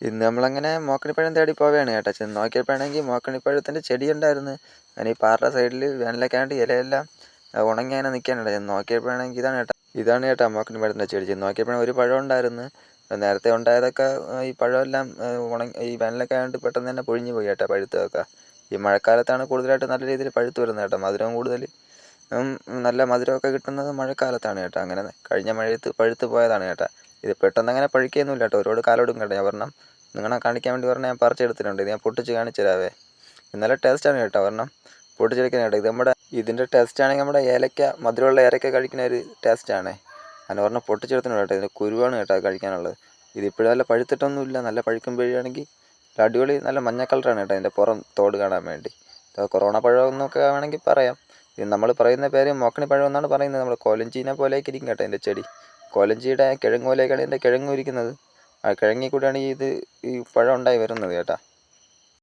ഇന്ന് നമ്മളങ്ങനെ മോക്കണിപ്പഴം തേടി പോവുകയാണ് കേട്ടോ. ചെന്ന് നോക്കിയപ്പോഴാണെങ്കിൽ മോക്കണിപ്പഴത്തിൻ്റെ ചെടി ഉണ്ടായിരുന്നു. ഞാൻ ഈ പാറയുടെ സൈഡിൽ വേനലൊക്കെ ആയതുകൊണ്ട് ഇലയെല്ലാം ഉണങ്ങി അങ്ങനെ നിൽക്കാനുണ്ട്. ചെന്ന് നോക്കിയപ്പോഴാണെങ്കിൽ ഇതാണ് കേട്ടോ മോക്കണിപ്പഴത്തിൻ്റെ ചെടി. ചെന്ന് നോക്കിയപ്പോഴാണ് ഒരു പഴം ഉണ്ടായിരുന്നു. നേരത്തെ ഉണ്ടായതൊക്കെ ഈ പഴമെല്ലാം ഈ വേനലൊക്കെ ആയതുകൊണ്ട് പെട്ടെന്ന് തന്നെ പൊഴിഞ്ഞു പോയി കേട്ടോ പഴുത്തതൊക്കെ. ഈ മഴക്കാലത്താണ് കൂടുതലായിട്ട് നല്ല രീതിയിൽ പഴുത്ത് വരുന്നത് കേട്ടോ. മധുരം കൂടുതൽ നല്ല മധുരമൊക്കെ കിട്ടുന്നത് മഴക്കാലത്താണ് കേട്ടോ. അങ്ങനെ കഴിഞ്ഞ മഴയത്ത് പഴുത്ത് പോയതാണ് കേട്ടോ. ഇത് പെട്ടെന്ന് അങ്ങനെ പഴുക്കുകയൊന്നുമില്ല കേട്ടോ. ഒരുപാട് കാലം എടുക്കും കേട്ടോ. ഞാൻ പറഞ്ഞാൽ നിങ്ങളെ കാണിക്കാൻ വേണ്ടി പറഞ്ഞാൽ ഞാൻ പറിച്ചെടുത്തിട്ടുണ്ട്. ഇത് ഞാൻ പൊട്ടിച്ച് കാണിച്ചു തരാവേ. നല്ല ടേസ്റ്റാണ് കേട്ടോ. ഒരെണ്ണം പൊട്ടിച്ചെടുക്കാൻ കേട്ടോ. ഇതിൻ്റെ ടേസ്റ്റ് ആണെങ്കിൽ നമ്മുടെ ഏലക്ക, മധുരമുള്ള ഏലക്ക കഴിക്കുന്ന ഒരു ടേസ്റ്റാണ്. അങ്ങനെ ഒരെണ്ണം പൊട്ടിച്ചെടുത്തിട്ടുണ്ട് കേട്ടോ. ഇതിൻ്റെ കുരുവാണ് കേട്ടോ കഴിക്കാനുള്ളത്. ഇതിപ്പോഴും നല്ല പഴുത്തിട്ടൊന്നുമില്ല. നല്ല പഴുക്കുമ്പോഴാണെങ്കിൽ അടിപൊളി നല്ല മഞ്ഞ കളറാണ് കേട്ടോ ഇതിൻ്റെ പുറം തോട് കാണാൻ വേണ്ടി. കൊറോണ പഴം എന്നൊക്കെ വേണമെങ്കിൽ പറയാം. ഇത് നമ്മൾ പറയുന്ന പേര് മോക്കണി പഴം എന്നാണ് പറയുന്നത്. നമ്മൾ കോലഞ്ചീനെ പോലെയൊക്കെ ഇരിക്കും കേട്ടോ ഇതിൻ്റെ ചെടി. കോലഞ്ചിയുടെ കിഴങ്ങ് പോലെയൊക്കെയാണ് ഇതിൻ്റെ കിഴങ്ങ് ഇരിക്കുന്നത്. ആ കിഴങ്ങിൽ കൂടെയാണ് ഈ പഴം ഉണ്ടായി വരുന്നത് കേട്ടോ.